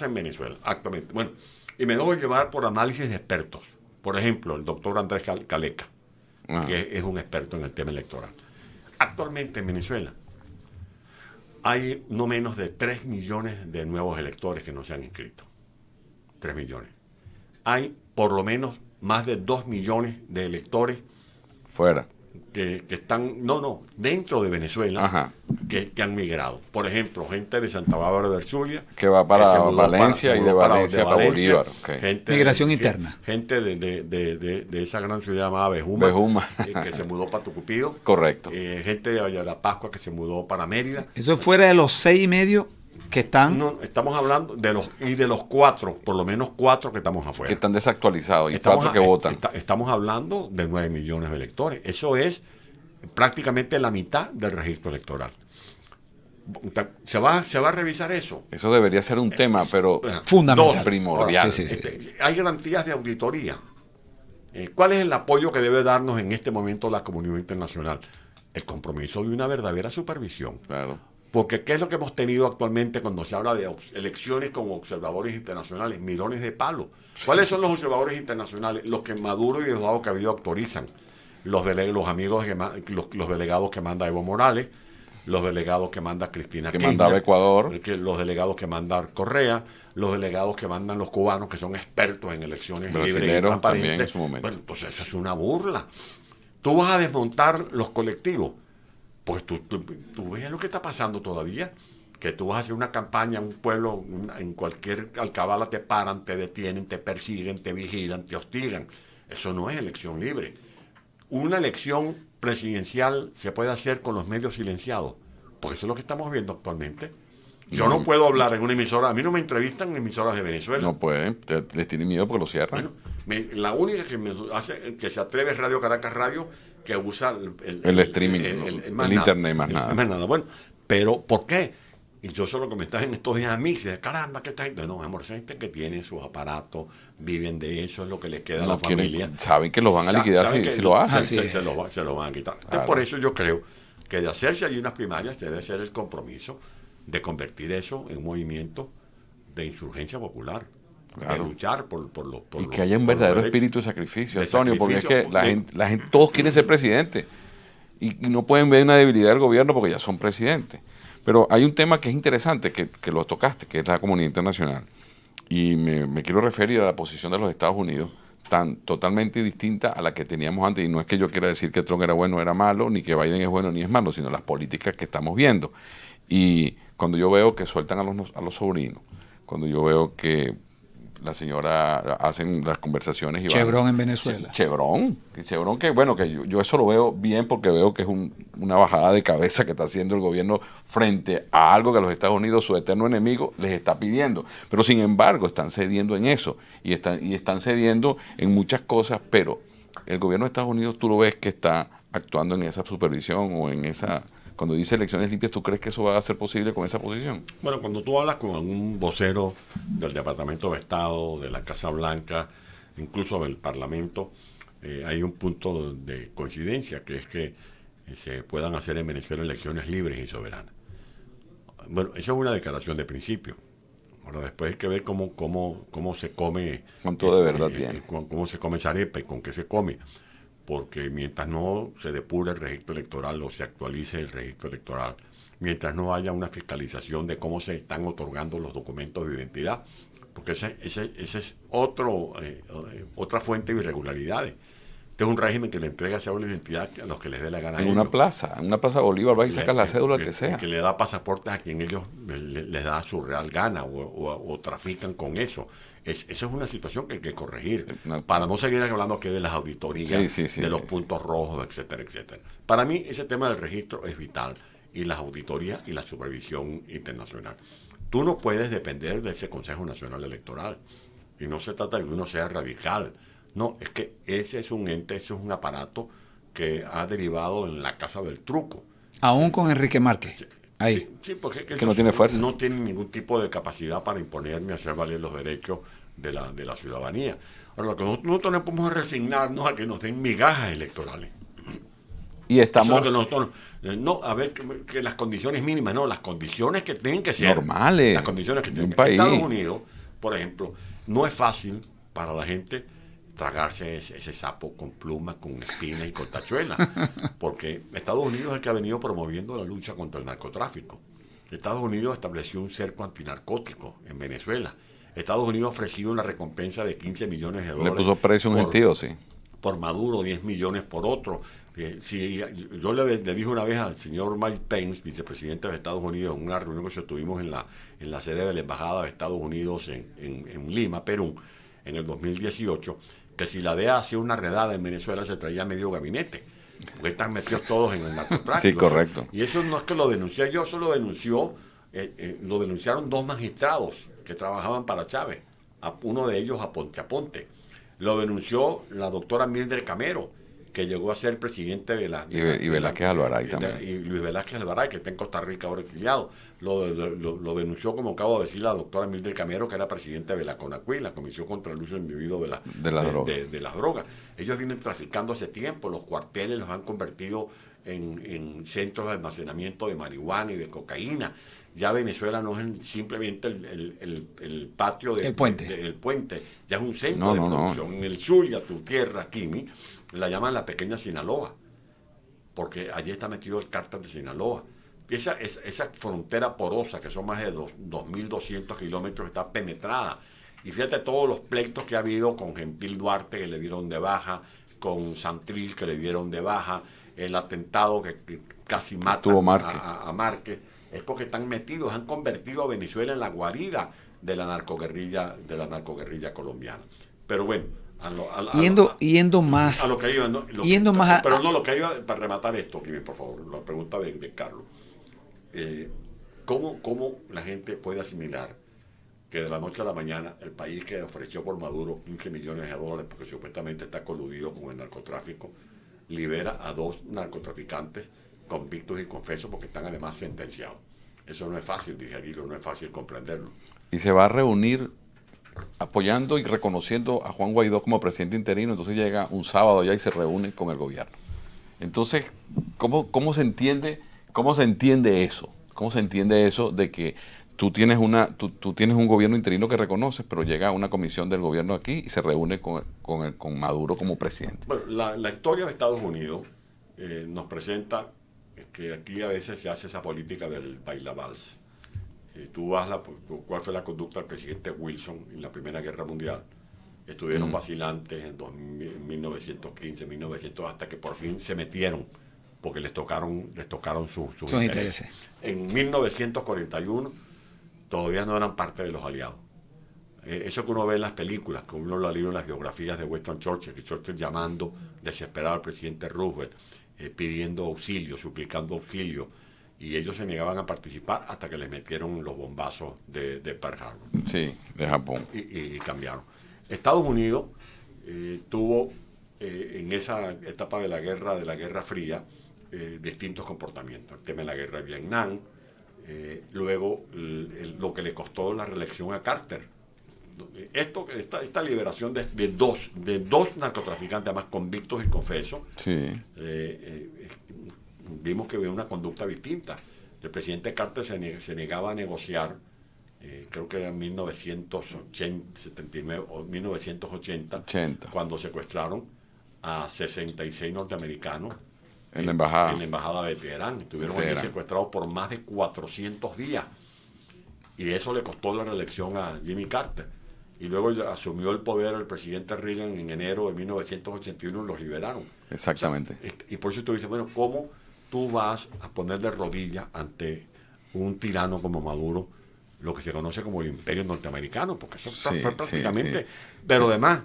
en Venezuela actualmente. Bueno, y me dejo llevar por análisis de expertos. Por ejemplo, el doctor Andrés Caleca, que es un experto en el tema electoral. Actualmente en Venezuela hay no menos de 3 millones de nuevos electores que no se han inscrito. 3 millones. Hay por lo menos más de 2 millones de electores fuera que están, dentro de Venezuela, que han migrado. Por ejemplo, gente de Santa Bárbara de Zulia, que va para Valencia y de Valencia para Bolívar. Migración interna. Gente de esa gran ciudad llamada Bejuma. Que se mudó para Tucupido. Correcto. Gente de Vallada Pascua que se mudó para Mérida. Eso es fuera de los 6,5 que están. No, estamos hablando de los 4, por lo menos 4 que estamos afuera. Que están desactualizados y 4 que votan. Estamos hablando de 9 millones de electores. Eso es prácticamente la mitad del registro electoral. ¿Se va a revisar eso? Eso debería ser un tema, pero fundamental, primordial. Sí. Hay garantías de auditoría. ¿Cuál es el apoyo que debe darnos en este momento la comunidad internacional? El compromiso de una verdadera supervisión. Claro. Porque ¿qué es lo que hemos tenido actualmente cuando se habla de elecciones con observadores internacionales? Mirones de palos. ¿Cuáles son los observadores internacionales? Los que Maduro y Diosdado Cabello autorizan. Los delegados que manda Evo Morales, los delegados que manda Cristina que Kirchner, mandaba Ecuador, los delegados que manda Correa, los delegados que mandan los cubanos, que son expertos en elecciones libres y transparentes. En su momento. Bueno, entonces eso es una burla. Tú vas a desmontar los colectivos. Pues tú ves lo que está pasando todavía, que tú vas a hacer una campaña en un pueblo, en cualquier alcabala te paran, te detienen, te persiguen, te vigilan, te hostigan. Eso no es elección libre. Una elección presidencial se puede hacer con los medios silenciados, porque eso es lo que estamos viendo actualmente. Yo no puedo hablar en una emisora, a mí no me entrevistan en emisoras de Venezuela. No pueden, les tienen miedo porque lo cierran. Bueno, la única que se atreve es Radio Caracas Radio, que usa el streaming, el internet, más nada. Bueno, pero ¿por qué? Y yo solo comenté en estos días a mí, dice, caramba, ¿qué está gente? No, amor, esa gente que tiene sus aparatos, viven de eso, es lo que les queda a la familia. Saben que los van a liquidar si lo hacen. Se lo van a quitar. Claro. Por eso yo creo que de hacerse allí unas primarias debe ser el compromiso de convertir eso en un movimiento de insurgencia popular. Claro. De luchar por y que haya un verdadero espíritu de sacrificio, Antonio, porque es que la gente, todos quieren ser presidente y no pueden ver una debilidad del gobierno porque ya son presidentes. Pero hay un tema que es interesante, que lo tocaste, que es la comunidad internacional. Y me quiero referir a la posición de los Estados Unidos, totalmente distinta a la que teníamos antes. Y no es que yo quiera decir que Trump era bueno o era malo, ni que Biden es bueno ni es malo, sino las políticas que estamos viendo. Y cuando yo veo que sueltan a los sobrinos, cuando yo veo que la señora hacen las conversaciones y Chevron en Venezuela. Chevron que bueno, que yo eso lo veo bien porque veo que es una bajada de cabeza que está haciendo el gobierno frente a algo que los Estados Unidos, su eterno enemigo, les está pidiendo. Pero sin embargo están cediendo en eso y están cediendo en muchas cosas, pero el gobierno de Estados Unidos tú lo ves que está actuando en esa supervisión o en esa... Cuando dice elecciones limpias, ¿tú crees que eso va a ser posible con esa posición? Bueno, cuando tú hablas con algún vocero del Departamento de Estado, de la Casa Blanca, incluso del Parlamento, hay un punto de coincidencia, que es que se puedan hacer en Venezuela elecciones libres y soberanas. Bueno, eso es una declaración de principio. Ahora después hay que ver cómo se come... ¿Cuánto de verdad tiene? Cómo se come esa arepa y con qué se come. Porque mientras no se depure el registro electoral o se actualice el registro electoral, mientras no haya una fiscalización de cómo se están otorgando los documentos de identidad, porque ese es otra fuente de irregularidades. Este es un régimen que le entrega cédula de identidad a los que les dé la gana. En una plaza Bolívar, vas y sacas la cédula que sea. Que le da pasaportes a quien ellos les da su real gana o trafican con eso. Eso es una situación que hay que corregir para no seguir hablando que de las auditorías, de los puntos rojos, etcétera, etcétera. Para mí ese tema del registro es vital, y las auditorías y la supervisión internacional. Tú no puedes depender de ese Consejo Nacional Electoral, y no se trata de que uno sea radical. No, es que ese es un ente, ese es un aparato que ha derivado en la casa del truco. Aún con Enrique Márquez. Ahí. Sí, porque que no tiene fuerza. No tiene ningún tipo de capacidad para imponer ni hacer valer los derechos de la ciudadanía. Ahora, lo que nosotros no podemos resignarnos a que nos den migajas electorales. Y estamos... Eso es lo que nosotros, no, a ver, que las condiciones mínimas, no, las condiciones que tienen que ser. Normales. Las condiciones que tienen que ser. Estados Unidos, por ejemplo, no es fácil para la gente tragarse ese sapo con plumas, con espinas y con tachuelas, porque Estados Unidos es el que ha venido promoviendo la lucha contra el narcotráfico. Estados Unidos estableció un cerco antinarcótico en Venezuela. Estados Unidos ha ofrecido una recompensa de $15 millones. Le puso precio a un gentío, sí. Por Maduro, 10 millones por otro. Si yo le dije una vez al señor Mike Pence, vicepresidente de Estados Unidos, en una reunión que tuvimos en la sede de la Embajada de Estados Unidos en Lima, Perú, en el 2018, que si la DEA hacía una redada en Venezuela se traía medio gabinete, porque están metidos todos en el narcotráfico. Sí, correcto. Y eso no es que lo denuncié yo, eso lo denunciaron 2 magistrados que trabajaban para Chávez, uno de ellos a Ponte. Lo denunció la doctora Mildred Camero, que llegó a ser presidente de la... Y Velázquez Alvaray también. Y Luis Velázquez Alvaray, que está en Costa Rica ahora exiliado. Lo denunció, como acabo de decir, la doctora Mildred Camero, que era presidente de la CONACUI, la Comisión contra el Uso Indebido de las Drogas. Ellos vienen traficando hace tiempo, los cuarteles los han convertido en centros de almacenamiento de marihuana y de cocaína. Ya Venezuela no es simplemente el patio del puente, ya es un centro de producción. En el Zulia, tu tierra, Kimi, la llaman la pequeña Sinaloa, porque allí está metido el cártel de Sinaloa. Y esa frontera porosa, que son más de 2.200 kilómetros, está penetrada. Y fíjate todos los pleitos que ha habido con Gentil Duarte, que le dieron de baja, con Santrich, que le dieron de baja, el atentado que casi mata a Márquez. Es porque están metidos, han convertido a Venezuela en la guarida de la narcoguerrilla colombiana. Pero bueno, yendo más a lo que iba, ¿no? Lo que iba para rematar esto, por favor, la pregunta de Carlos. ¿Cómo la gente puede asimilar que de la noche a la mañana el país que ofreció por Maduro $15 millones porque supuestamente está coludido con el narcotráfico, libera a 2 narcotraficantes convictos y confesos porque están además sentenciados? Eso no es fácil digerirlo, no es fácil comprenderlo. Y se va a reunir apoyando y reconociendo a Juan Guaidó como presidente interino, entonces llega un sábado ya y se reúne con el gobierno. Entonces, ¿cómo se entiende eso? ¿Cómo se entiende eso de que tú tienes un gobierno interino que reconoces, pero llega una comisión del gobierno aquí y se reúne con Maduro como presidente? Bueno, la historia de Estados Unidos nos presenta que aquí a veces se hace esa política del bailavals. Tú vas cuál fue la conducta del presidente Wilson en la Primera Guerra Mundial. Estuvieron vacilantes en 1915, 1900, hasta que por fin se metieron, porque les tocaron sus intereses. En 1941 todavía no eran parte de los aliados. Eso que uno ve en las películas, que uno lo ha leído en las biografías de Winston Churchill, que Churchill llamando desesperado al presidente Roosevelt, pidiendo auxilio, suplicando auxilio, y ellos se negaban a participar hasta que les metieron los bombazos de Pearl Harbor. Sí, de Japón. Y cambiaron. Estados Unidos tuvo en esa etapa de la Guerra Fría distintos comportamientos. El tema de la guerra de Vietnam, luego lo que le costó la reelección a Carter. Esta liberación de dos narcotraficantes, además convictos y confesos, sí. Vimos que había una conducta distinta. El presidente Carter se negaba a negociar, creo que era en 1979 o 1980, cuando secuestraron a 66 norteamericanos en la embajada de Teherán. Estuvieron allí secuestrados por más de 400 días. Y eso le costó la reelección a Jimmy Carter. Y luego asumió el poder el presidente Reagan en enero de 1981 y los liberaron. Exactamente. O sea, y por eso tú dices, bueno, ¿cómo tú vas a poner de rodillas ante un tirano como Maduro, lo que se conoce como el imperio norteamericano? Porque eso fue prácticamente... Sí. Pero además,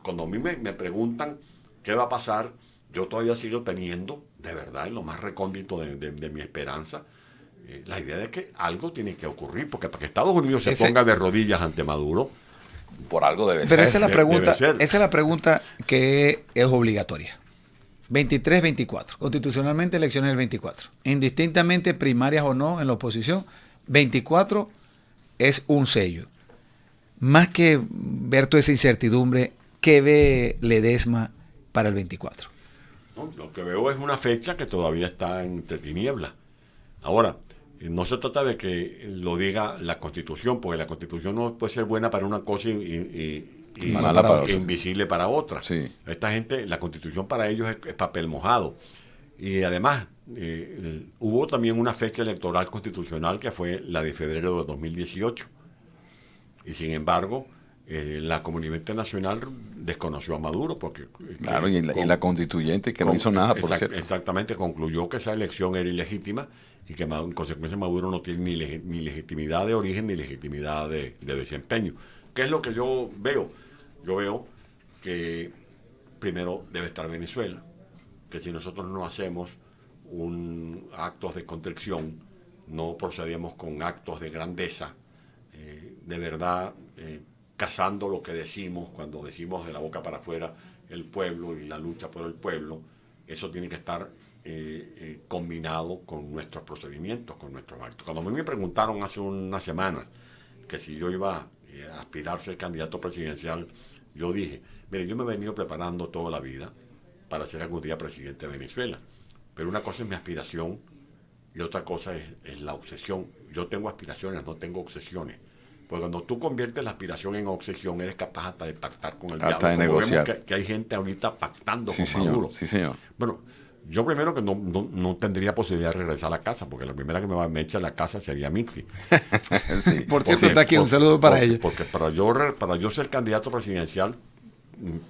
cuando a mí me preguntan qué va a pasar, yo todavía sigo teniendo, de verdad, en lo más recóndito de mi esperanza, la idea de que algo tiene que ocurrir, porque para que Estados Unidos se ponga de rodillas ante Maduro, por algo debe ser. Pero esa es la pregunta que es obligatoria. 23-24. Constitucionalmente elecciones el 24. Indistintamente primarias o no en la oposición, 24 es un sello. Más que ver toda esa incertidumbre, ¿qué ve Ledesma para el 24? No, lo que veo es una fecha que todavía está entre tinieblas. Ahora, no se trata de que lo diga la Constitución, porque la Constitución no puede ser buena para una cosa y mala para otra. Invisible para otra. Sí. Esta gente, la Constitución para ellos es papel mojado. Y además, hubo también una fecha electoral constitucional que fue la de febrero de 2018. Y sin embargo, la comunidad internacional desconoció a Maduro porque... Claro, y la constituyente que no hizo nada, por cierto. Exactamente, concluyó que esa elección era ilegítima y que en consecuencia Maduro no tiene ni legitimidad de origen ni legitimidad de desempeño. ¿Qué es lo que yo veo? Yo veo que primero debe estar Venezuela, que si nosotros no hacemos actos de contrición, no procedemos con actos de grandeza, de verdad, cazando lo que decimos, cuando decimos de la boca para afuera el pueblo y la lucha por el pueblo, eso tiene que estar combinado con nuestros procedimientos, con nuestros actos. Cuando a mí me preguntaron hace unas semanas que si yo iba a aspirar a ser candidato presidencial, yo dije, mire, yo me he venido preparando toda la vida para ser algún día presidente de Venezuela, pero una cosa es mi aspiración y otra cosa es la obsesión. Yo tengo aspiraciones, no tengo obsesiones. Porque cuando tú conviertes la aspiración en obsesión, eres capaz hasta de pactar con el diablo. Hasta de negociar. Vemos que hay gente ahorita pactando con señor, Maduro. Sí, señor. Bueno, yo primero que no tendría posibilidad de regresar a la casa, porque la primera que me echa a la casa sería Mixi. Sí, por cierto, está aquí un saludo para ella. Porque para yo ser candidato presidencial,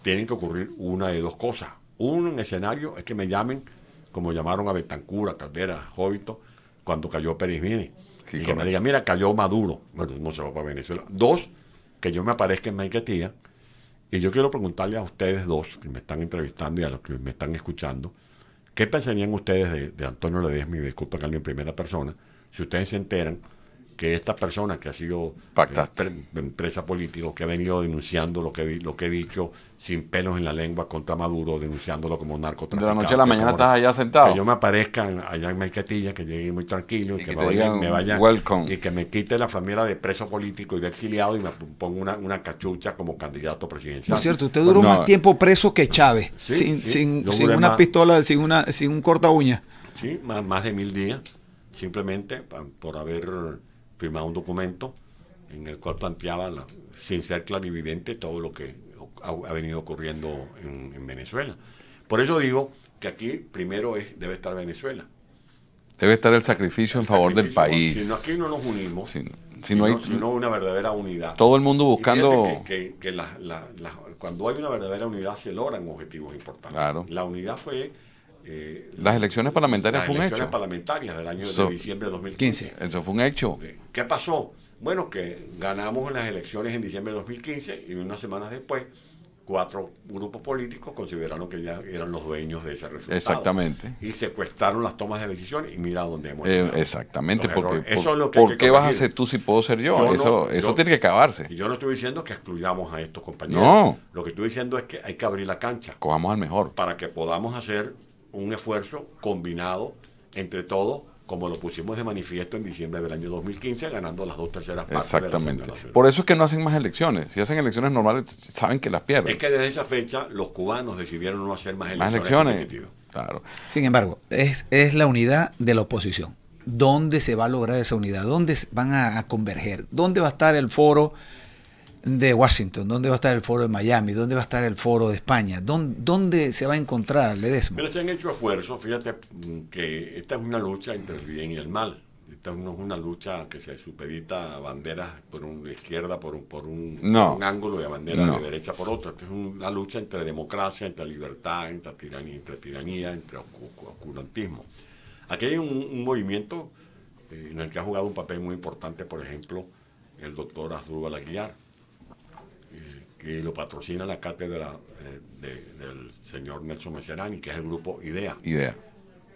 tienen que ocurrir una de dos cosas. Un escenario es que me llamen, como llamaron a Betancur, a Caldera, a Jovito, cuando cayó Pérez Jiménez. Sí, y que me digan, mira, cayó Maduro. Bueno, no se va para Venezuela. Dos, que yo me aparezca en Maiquetía. Y yo quiero preguntarle a ustedes dos, que me están entrevistando y a los que me están escuchando, ¿qué pensarían ustedes de Antonio Ledesma, y disculpa que hable en primera persona, si ustedes se enteran que esta persona que ha sido presa político, que ha venido denunciando lo que he dicho sin pelos en la lengua contra Maduro, denunciándolo como narcotraficante? De la noche a la mañana estás allá sentado. Que yo me aparezca allá en Maiquetía, que llegue muy tranquilo y que me vaya y que me quite la familia de preso político y de exiliado y me ponga una cachucha como candidato presidencial. Por cierto, usted duró más tiempo preso que Chávez, sin una pistola, sin un corta uña. Sí, más de 1000 días, simplemente por haber firmado un documento en el cual planteaba, sin ser clarividente, todo lo que ha venido ocurriendo en Venezuela. Por eso digo que aquí primero debe estar Venezuela. Debe estar el sacrificio en favor del país. Si no, aquí no nos unimos, si no hay una verdadera unidad. Todo el mundo buscando... Que cuando hay una verdadera unidad se logran objetivos importantes. Claro. La unidad fue... las elecciones parlamentarias fue un hecho. Las elecciones parlamentarias del año de diciembre de 2015. Eso fue un hecho. ¿Qué pasó? Bueno, que ganamos las elecciones en diciembre de 2015 y unas semanas después 4 grupos políticos consideraron que ya eran los dueños de ese resultado. Exactamente. Y secuestraron las tomas de decisiones y mira dónde hemos llegado. Exactamente. ¿Por qué vas a ser tú si puedo ser yo? Eso tiene que acabarse. Y yo no estoy diciendo que excluyamos a estos compañeros. No. Lo que estoy diciendo es que hay que abrir la cancha. Cojamos al mejor. Para que podamos hacer un esfuerzo combinado entre todos, como lo pusimos de manifiesto en diciembre del año 2015, ganando las 2/3 partes. Exactamente. De la Por eso es que no hacen más elecciones. Si hacen elecciones normales, saben que las pierden. Es que desde esa fecha los cubanos decidieron no hacer más elecciones. Claro. Sin embargo, es la unidad de la oposición. ¿Dónde se va a lograr esa unidad? ¿Dónde van a converger? ¿Dónde va a estar el foro de Washington? ¿Dónde va a estar el foro de Miami? ¿Dónde va a estar el foro de España? ¿Dónde se va a encontrar Ledesma? Pero se han hecho esfuerzos. Fíjate que esta es una lucha entre el bien y el mal. Esta no es una lucha que se supedita a banderas por una izquierda por un ángulo y a banderas de derecha por otro. Esta es una lucha entre democracia, entre libertad, entre tiranía, entre oscurantismo. Aquí hay un movimiento en el que ha jugado un papel muy importante, por ejemplo, el doctor Asdrúbal Aguilar, que lo patrocina la cátedra del señor Nelson Messerani, que es el grupo IDEA.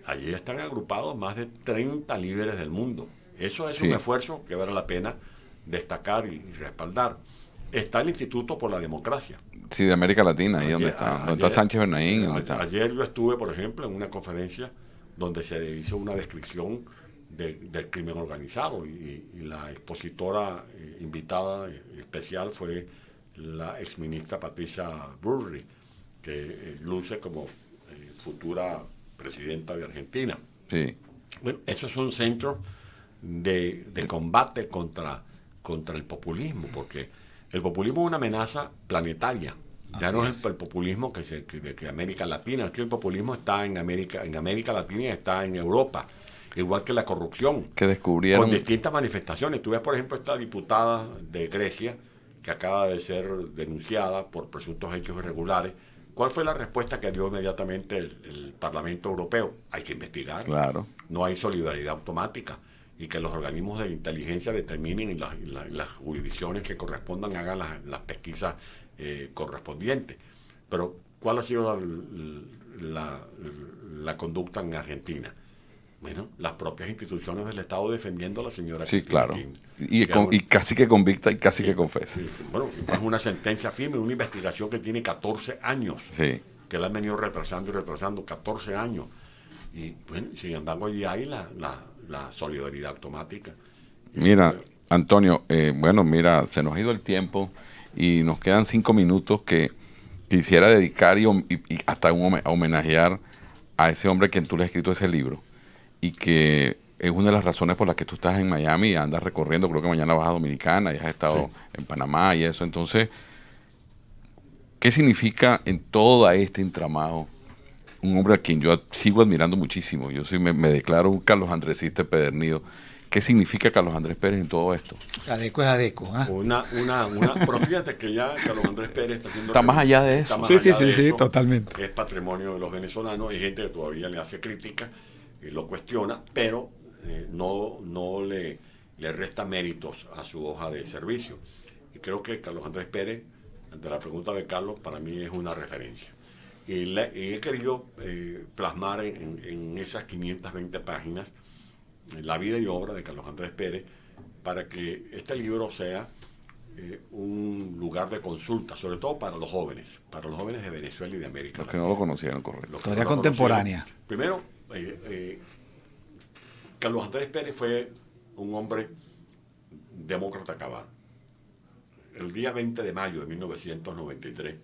Allí están agrupados más de 30 líderes del mundo. Eso es un esfuerzo que vale la pena destacar y respaldar. Está el Instituto por la Democracia. Sí, de América Latina, ahí donde está Sánchez Bernaín. Ayer yo estuve, por ejemplo, en una conferencia donde se hizo una descripción del crimen organizado y la expositora invitada especial fue la exministra Patricia Bullrich, que luce como futura presidenta de Argentina. Sí. Bueno, esos son centros de combate contra el populismo, porque el populismo es una amenaza planetaria. Ya no es el populismo que América Latina, aquí el populismo está en América Latina y está en Europa, igual que la corrupción, que descubrieron con distintas manifestaciones. Tú ves, por ejemplo, esta diputada de Grecia que acaba de ser denunciada por presuntos hechos irregulares. ¿Cuál fue la respuesta que dio inmediatamente el Parlamento Europeo? Hay que investigar. Claro. No hay solidaridad automática, y que los organismos de inteligencia determinen y las jurisdicciones que correspondan hagan las pesquisas correspondientes. Pero ¿cuál ha sido la conducta en Argentina? Bueno, las propias instituciones del Estado defendiendo a la señora. Sí, claro. Y casi que convicta y casi que confesa. Sí, bueno, es una sentencia firme, una investigación que tiene 14 años. Sí. Que la han venido retrasando 14 años. Y bueno, sin embargo, allí hay la solidaridad automática. Mira, Antonio, mira, se nos ha ido el tiempo y nos quedan 5 minutos que quisiera dedicar y hasta homenajear a ese hombre quien tú le has escrito ese libro, y que es una de las razones por las que tú estás en Miami y andas recorriendo. Creo que mañana vas a Dominicana y has estado en Panamá y eso. Entonces, ¿qué significa en todo este entramado un hombre a quien yo sigo admirando muchísimo? Yo me declaro un Carlos Andresista pedernido. ¿Qué significa Carlos Andrés Pérez en todo esto? Adeco es adeco. Pero fíjate que ya Carlos Andrés Pérez está haciendo... Está más allá de eso. Sí, totalmente. Es patrimonio de los venezolanos. Hay gente que todavía le hace crítica y lo cuestiona, pero no le resta méritos a su hoja de servicio. Y creo que Carlos Andrés Pérez, ante la pregunta de Carlos, para mí es una referencia. Y he querido plasmar en esas 520 páginas la vida y obra de Carlos Andrés Pérez, para que este libro sea un lugar de consulta, sobre todo para los jóvenes de Venezuela y de América Latina. Los que no lo conocieron, correcto. Historia contemporánea. Primero, Carlos Andrés Pérez fue un hombre demócrata cabal. El día 20 de mayo de 1993,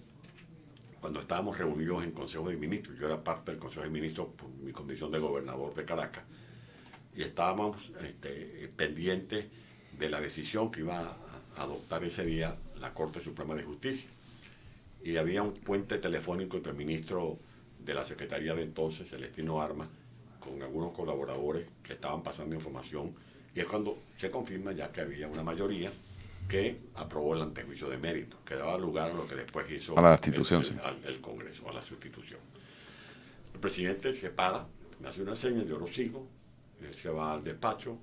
cuando estábamos reunidos en Consejo de Ministros, yo era parte del Consejo de Ministros por mi condición de gobernador de Caracas, y estábamos pendientes de la decisión que iba a adoptar ese día la Corte Suprema de Justicia. Y había un puente telefónico entre el ministro de la Secretaría de entonces, Celestino Armas, con algunos colaboradores que estaban pasando información, y es cuando se confirma ya que había una mayoría que aprobó el antejuicio de mérito, que daba lugar a lo que después hizo a la destitución, el Congreso, a la sustitución. El presidente se para, me hace una seña, yo lo sigo, se va al despacho,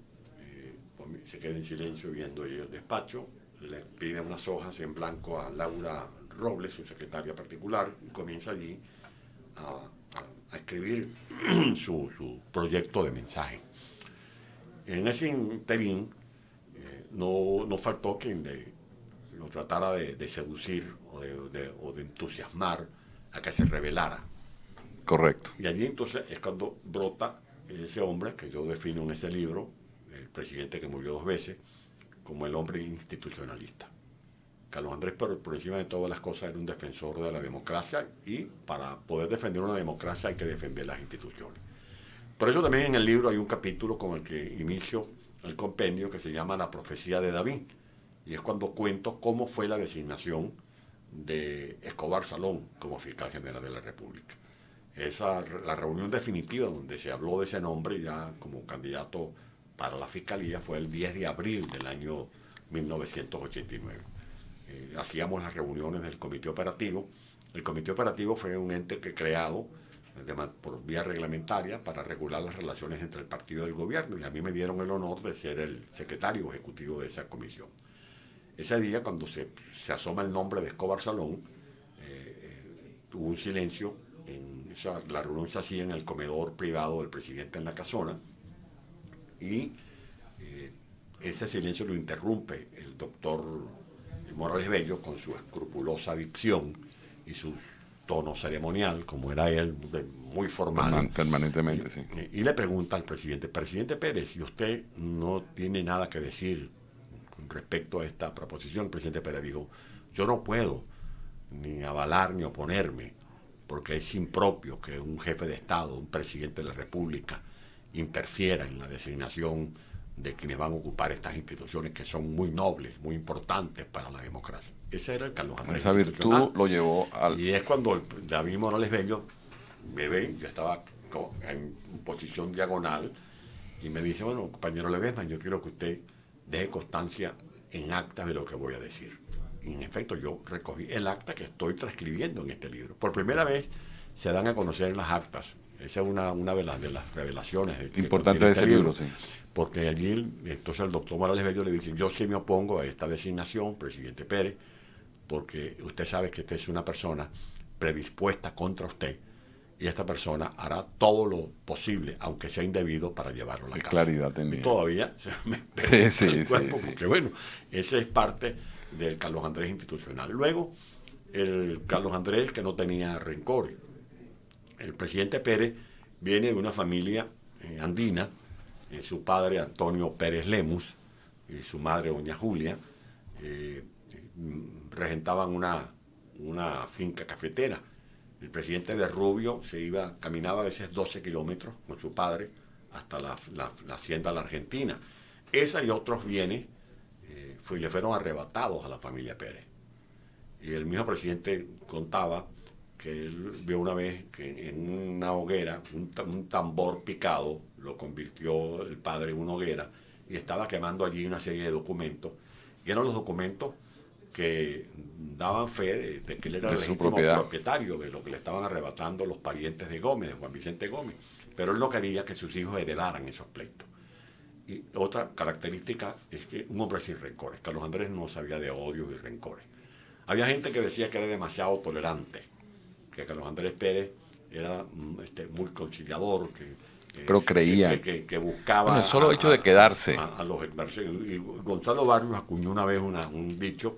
se queda en silencio viendo ahí el despacho, le pide unas hojas en blanco a Laura Robles, su secretaria particular, y comienza allí a escribir su proyecto de mensaje. En ese interín no faltó quien lo tratara de seducir o de entusiasmar a que se rebelara. Correcto. Y allí entonces es cuando brota ese hombre que yo defino en ese libro, el presidente que murió 2 veces, como el hombre institucionalista. Carlos Andrés, por encima de todas las cosas, era un defensor de la democracia, y para poder defender una democracia hay que defender las instituciones. Por eso también en el libro hay un capítulo con el que inicio el compendio, que se llama La profecía de David, y es cuando cuento cómo fue la designación de Escobar Salón como fiscal general de la República. La reunión definitiva donde se habló de ese nombre ya como candidato para la fiscalía fue el 10 de abril del año 1989. Hacíamos las reuniones del comité operativo. El comité operativo fue un ente que creado por vía reglamentaria para regular las relaciones entre el partido y el gobierno, y a mí me dieron el honor de ser el secretario ejecutivo de esa comisión. Ese día, cuando se asoma el nombre de Escobar Salón, hubo un silencio. La reunión se hacía en el comedor privado del presidente en la casona, y ese silencio lo interrumpe el doctor Morales Bello con su escrupulosa dicción y su tono ceremonial, como era él, muy formal. Permanentemente, sí. Y le pregunta al presidente Pérez, ¿y usted no tiene nada que decir con respecto a esta proposición? El presidente Pérez dijo, yo no puedo ni avalar ni oponerme, porque es impropio que un jefe de Estado, un presidente de la República, interfiera en la designación de quienes van a ocupar estas instituciones que son muy nobles, muy importantes para la democracia. Ese era el Carlos Andrés. Esa virtud lo llevó al... Y es cuando David Morales Bello me ve, yo estaba en posición diagonal, y me dice, bueno, compañero Ledesma, yo quiero que usted deje constancia en acta de lo que voy a decir. Y en efecto, yo recogí el acta que estoy transcribiendo en este libro. Por primera vez se dan a conocer las actas. Esa es una de las revelaciones importante de ese libro, sí. Porque allí, entonces el doctor Morales Bello le dice, yo sí me opongo a esta designación, presidente Pérez, porque usted sabe que esta es una persona predispuesta contra usted, y esta persona hará todo lo posible, aunque sea indebido, para llevarlo a la cárcel. Claridad tenía. Y todavía se me cuerpo, porque bueno, ese es parte del Carlos Andrés institucional. Luego, el Carlos Andrés que no tenía rencores. El presidente Pérez viene de una familia andina, su padre Antonio Pérez Lemus y su madre doña Julia regentaban una finca cafetera. El presidente de Rubio caminaba a veces 12 kilómetros con su padre hasta la hacienda de la Argentina. Esa y otros bienes le fueron arrebatados a la familia Pérez. Y el mismo presidente contaba que él vio una vez que en una hoguera, un tambor picado, lo convirtió el padre en una hoguera, y estaba quemando allí una serie de documentos, y eran los documentos que daban fe de que él era el legítimo propietario de lo que le estaban arrebatando los parientes de Gómez, de Juan Vicente Gómez. Pero él no quería que sus hijos heredaran esos pleitos. Y otra característica es que un hombre sin rencores. Carlos Andrés no sabía de odios y rencores. Había gente que decía que era demasiado tolerante, que Carlos Andrés Pérez era muy conciliador, pero creía que buscaba bueno, el solo hecho de quedarse a los y Gonzalo Barrios acuñó una vez un dicho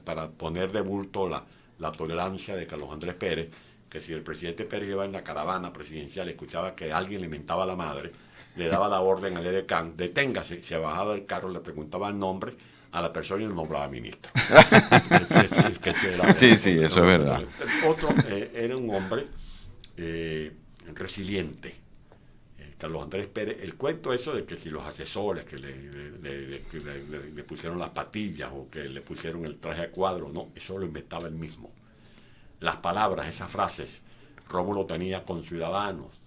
para poner de bulto la tolerancia de Carlos Andrés Pérez, que si el presidente Pérez iba en la caravana presidencial y escuchaba que alguien le mentaba a la madre, le daba la orden al edecán, deténgase, se bajaba del carro, le preguntaba el nombre a la persona y lo nombraba ministro. Sí, eso es verdad. El otro era un hombre resiliente. Carlos Andrés Pérez, el cuento eso de que si los asesores que le pusieron las patillas o que le pusieron el traje a cuadro, no, eso lo inventaba él mismo. Las palabras, esas frases, Rómulo tenía con ciudadanos,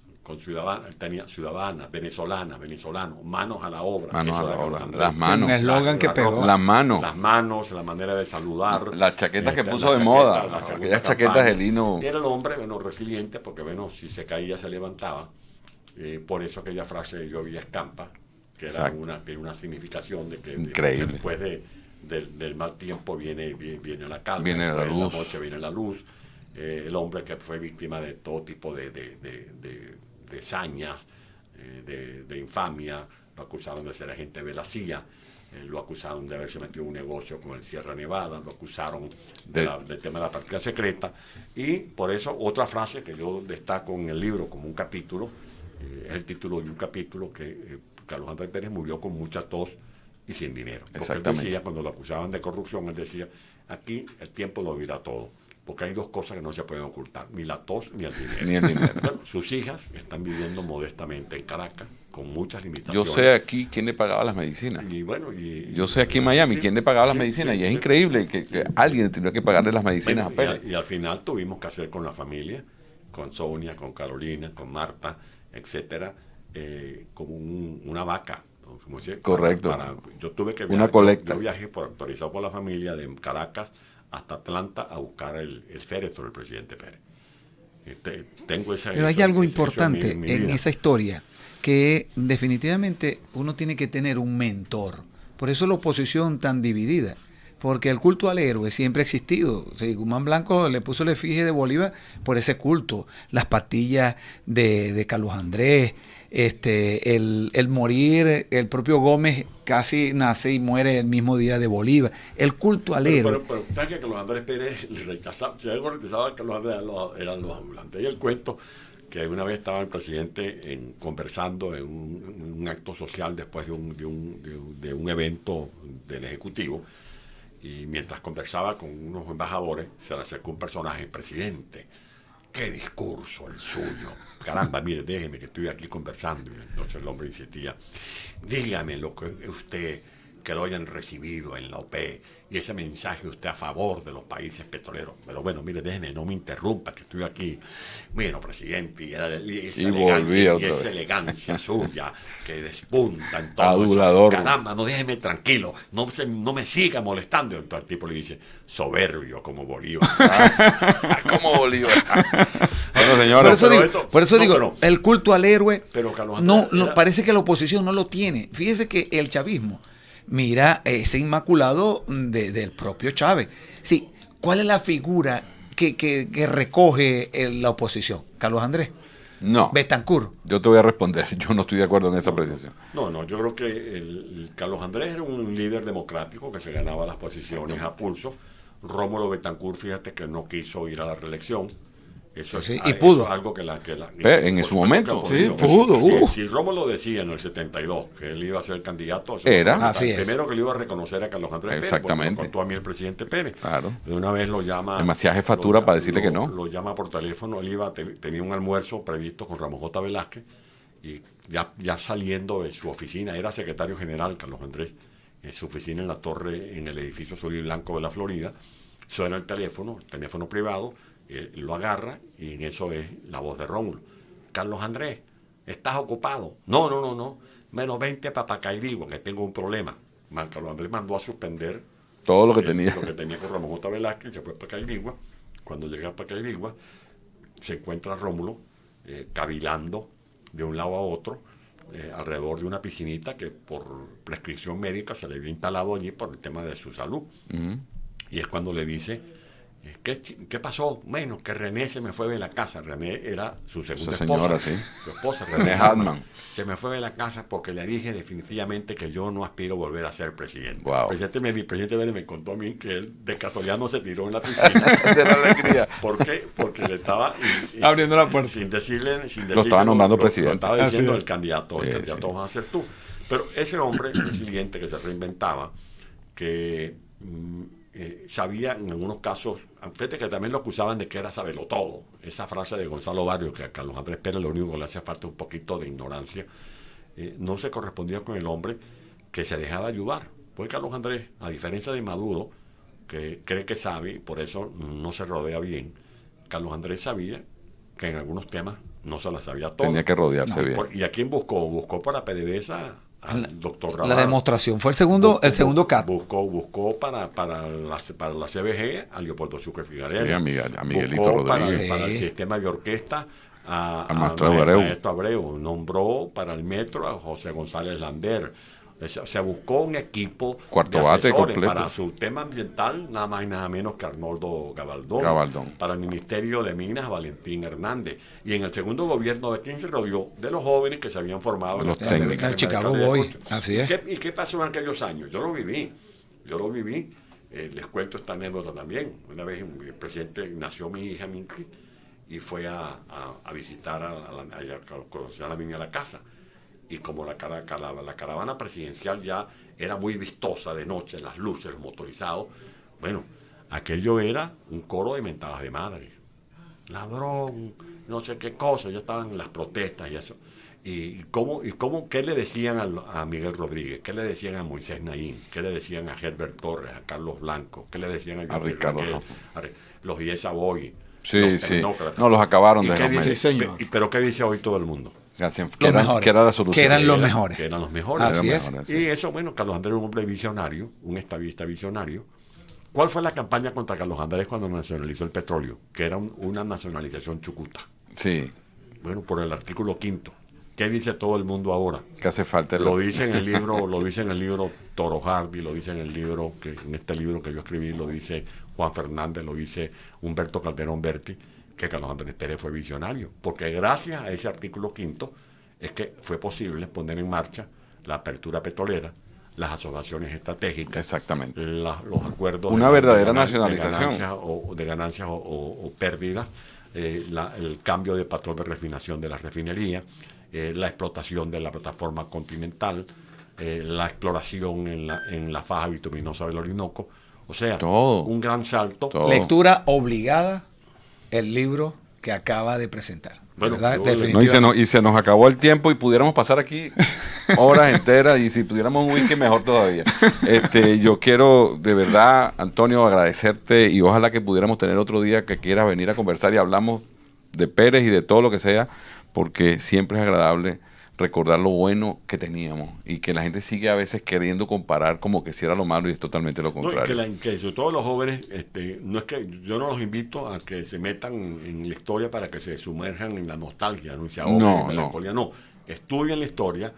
tenía ciudadanas, venezolanos, manos a la obra. Manos a la obra, las manos. Un eslogan que pegó. Las manos. Las manos, la manera de saludar. Las chaquetas que puso de moda, aquellas chaquetas de lino. Era el hombre, resiliente, porque, si se caía se levantaba. Por eso aquella frase de lluvia escampa, que era una significación de que después del mal tiempo viene la calma, viene la luz. La noche viene la luz. El hombre que fue víctima de todo tipo de sañas, de infamia, lo acusaron de ser agente de la CIA, lo acusaron de haberse metido en un negocio con el Sierra Nevada, lo acusaron del tema de la partida secreta, y por eso otra frase que yo destaco en el libro como un capítulo, es el título de un capítulo que Carlos Andrés Pérez murió con mucha tos y sin dinero. Porque él decía, cuando lo acusaban de corrupción, él decía, aquí el tiempo lo dirá todo. Porque hay dos cosas que no se pueden ocultar, ni la tos ni el dinero. Bueno, sus hijas están viviendo modestamente en Caracas, con muchas limitaciones. Yo sé aquí quién le pagaba las medicinas. Yo sé aquí en Miami quién le pagaba las medicinas, y es increíble que alguien tenía que pagarle las medicinas a Pérez. Y al final tuvimos que hacer con la familia, con Sonia, con Carolina, con Marta, etcétera, como una vaca. Correcto. Yo tuve que una colecta. Yo viajé autorizado por la familia de Caracas hasta Atlanta a buscar el féretro del presidente Pérez. Pero hay algo importante en esa historia, que definitivamente uno tiene que tener un mentor. Por eso la oposición tan dividida, porque el culto al héroe siempre ha existido. O sea, Guzmán Blanco le puso la efigie de Bolívar por ese culto. Las pastillas de Carlos Andrés, el morir, el propio Gómez casi nace y muere el mismo día de Bolívar. El culto al héroe. Pero ¿sabes que Carlos Andrés Pérez rechazaba? Si algo rechazaba a Carlos Andrés eran los ambulantes. Y el cuento que una vez estaba el presidente conversando en un acto social después de un evento del Ejecutivo, y mientras conversaba con unos embajadores, se le acercó un personaje, presidente. ¡Qué discurso el suyo! Caramba, mire, déjeme que estoy aquí conversando. Y entonces el hombre insistía, dígame lo que usted, que lo hayan recibido en la OPE, y ese mensaje usted a favor de los países petroleros. Pero bueno, mire, déjeme, no me interrumpa, que estoy aquí. Bueno, presidente, y esa elegancia suya que despunta en todo. Adulador. Caramba, no, déjeme tranquilo, no me siga molestando. Entonces el tipo le dice, soberbio como Bolívar. Como Bolívar. Bueno, señora, por eso digo, el culto al héroe, no, parece que la oposición no lo tiene. Fíjese que el chavismo mira ese inmaculado del propio Chávez. Sí, ¿cuál es la figura que recoge la oposición? ¿Carlos Andrés? No. ¿Betancur? Yo te voy a responder. Yo no estoy de acuerdo en esa apreciación. No, yo creo que el Carlos Andrés era un líder democrático que se ganaba las posiciones a pulso. Rómulo Betancur, fíjate que no quiso ir a la reelección. Eso sí, es, y pudo. Eso es algo que en su momento. Sí, pudo. Si Rómulo decía en el 72 que él iba a ser candidato, primero que le iba a reconocer a Carlos Andrés Pérez. Exactamente. Porque contó a mí el presidente Pérez. Claro. De una vez lo llama. Demasiada jefatura para decirle que no. Lo llama por teléfono. Él tenía un almuerzo previsto con Ramón J. Velázquez. Y ya saliendo de su oficina, era secretario general Carlos Andrés, en su oficina en la torre, en el edificio Azul y Blanco de la Florida. Suena el teléfono privado. Lo agarra y en eso es la voz de Rómulo. Carlos Andrés, ¿estás ocupado? No. Menos 20 para Pacairigua, que tengo un problema. Carlos Andrés mandó a suspender todo lo que tenía. Lo que tenía con Ramón J. Velázquez, y se fue a Pacairigua. Cuando llega a Pacairigua, se encuentra Rómulo cavilando de un lado a otro, alrededor de una piscinita que por prescripción médica se le había instalado allí por el tema de su salud. Uh-huh. Y es cuando le dice, ¿qué pasó? Bueno, que René se me fue de la casa. René era su segunda señora, esposa. Sí. Su esposa, René Hartman. Se me fue de la casa porque le dije definitivamente que yo no aspiro a volver a ser presidente. Wow. El presidente Vélez me contó a mí que él de casualidad no se tiró en la piscina. De la alegría. ¿Por qué? Porque le estaba abriendo la puerta. Sin decirle lo estaba nombrando presidente. Lo estaba diciendo el candidato vas a ser tú. Pero ese hombre resiliente que se reinventaba, que sabía en algunos casos, fíjate que también lo acusaban de que era sabelotodo. Esa frase de Gonzalo Barrios, que a Carlos Andrés Pérez lo único que le hacía falta un poquito de ignorancia, no se correspondía con el hombre que se dejaba ayudar. Pues Carlos Andrés, a diferencia de Maduro, que cree que sabe, por eso no se rodea bien, Carlos Andrés sabía que en algunos temas no se la sabía todo. Tenía que rodearse bien. ¿Y a quién buscó? Buscó para PDVSA al doctor Raval. La demostración fue el segundo CAT. Buscó para la CBG a Leopoldo Sucre Figarelli. Sí, a Miguelito buscó Rodríguez. Para el sistema de orquesta al maestro Abreu. Nombró para el metro a José González Lander. Se buscó un equipo cuarto de bate asesores completo. Para su tema ambiental, nada más y nada menos que Arnoldo Gabaldón. Para el Ministerio de Minas, Valentín Hernández. Y en el segundo gobierno de quien se rodeó de los jóvenes que se habían formado en los técnicos. El Chicago Boy. Así es. ¿Y qué pasó en aquellos años? Yo lo viví. Les cuento esta anécdota también. Una vez el presidente nació mi hija Minky y fue a visitar a la niña a la casa. Y como la caravana presidencial ya era muy vistosa de noche, las luces, los motorizados, bueno, aquello era un coro de mentadas de madre. Ladrón, no sé qué cosa, ya estaban en las protestas y eso. ¿Qué le decían a Miguel Rodríguez? ¿Qué le decían a Moisés Naín? ¿Qué le decían a Herbert Torres, a Carlos Blanco? ¿Qué le decían a Ricardo? Los Iesa Boy. Sí. No, los acabaron de ¿Pero qué dice hoy todo el mundo? Que era la solución. Que eran los mejores. Que eran los mejores. Así es. Y eso, bueno, Carlos Andrés era un hombre visionario, un estadista visionario. ¿Cuál fue la campaña contra Carlos Andrés cuando nacionalizó el petróleo? Que era una nacionalización chucuta. Sí. Bueno, por el artículo 5. ¿Qué dice todo el mundo ahora? Que hace falta lo dice en el libro Toro Hardy, lo dice en este libro que yo escribí, lo dice Juan Fernández, lo dice Humberto Calderón Berti, que Carlos Andrés Pérez fue visionario, porque gracias a ese artículo 5 es que fue posible poner en marcha la apertura petrolera, las asociaciones estratégicas, exactamente, los acuerdos, una verdadera nacionalización de ganancias o pérdidas, el cambio de patrón de refinación de las refinerías, la explotación de la plataforma continental, la exploración en la faja bituminosa del Orinoco. O sea, un gran salto. Lectura obligada, el libro que acaba de presentar. Bueno, y se nos acabó el tiempo y pudiéramos pasar aquí horas enteras, y si tuviéramos un wiki mejor todavía. Yo quiero de verdad, Antonio, agradecerte, y ojalá que pudiéramos tener otro día que quieras venir a conversar y hablamos de Pérez y de todo lo que sea, porque siempre es agradable recordar lo bueno que teníamos, y que la gente sigue a veces queriendo comparar como que si era lo malo, y es totalmente lo contrario. Que sobre todo los jóvenes, no es que yo no los invito a que se metan en la historia para que se sumerjan en la nostalgia, no, en melancolía, no. Estudien la historia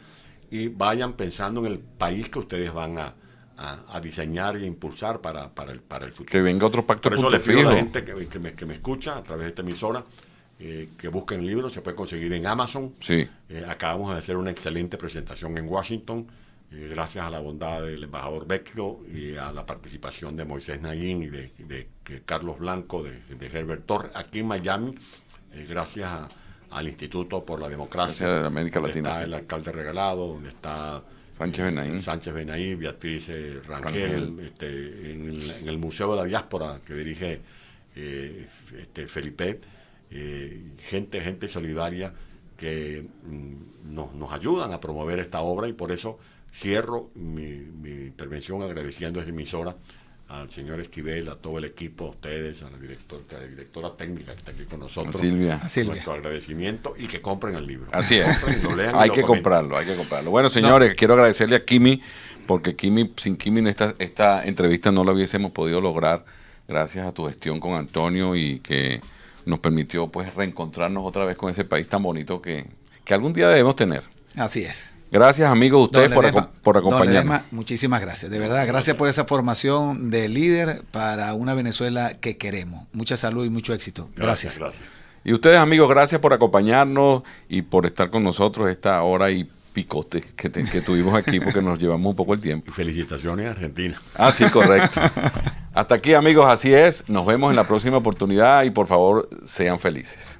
y vayan pensando en el país que ustedes van a diseñar e impulsar para el futuro. Que venga otro pacto. Por eso les pido a la gente que me escucha a través de esta emisora, que busquen el libro. Se puede conseguir en Amazon. Sí. Acabamos de hacer una excelente presentación en Washington, gracias a la bondad del embajador Vecchio y a la participación de Moisés Naguín y de Carlos Blanco, de Herbert Torres, aquí en Miami, gracias al Instituto por la Democracia de América Latina. Está el alcalde regalado, donde está Sánchez Benaí, Beatriz Rangel, en el Museo de la Diáspora que dirige Felipe. Gente solidaria que nos ayudan a promover esta obra, y por eso cierro mi intervención agradeciendo a esta emisora, al señor Esquivel, a todo el equipo, a ustedes, a la directora técnica que está aquí con nosotros, Silvia. Nuestro agradecimiento, y que compren el libro. Así es. Hay que comprarlo. Bueno, señores, quiero agradecerle a Kimi, porque sin Kimi esta entrevista no la hubiésemos podido lograr, gracias a tu gestión con Antonio, y que nos permitió pues reencontrarnos otra vez con ese país tan bonito que algún día debemos tener. Así es. Gracias, amigos, ustedes por acompañarnos. Muchísimas gracias. De verdad, gracias por esa formación de líder para una Venezuela que queremos. Mucha salud y mucho éxito. Gracias. Y ustedes, amigos, gracias por acompañarnos y por estar con nosotros esta hora y picote que tuvimos aquí, porque nos llevamos un poco el tiempo. Felicitaciones, Argentina. Ah, sí, correcto. Hasta aquí, amigos, así es. Nos vemos en la próxima oportunidad, y por favor, sean felices.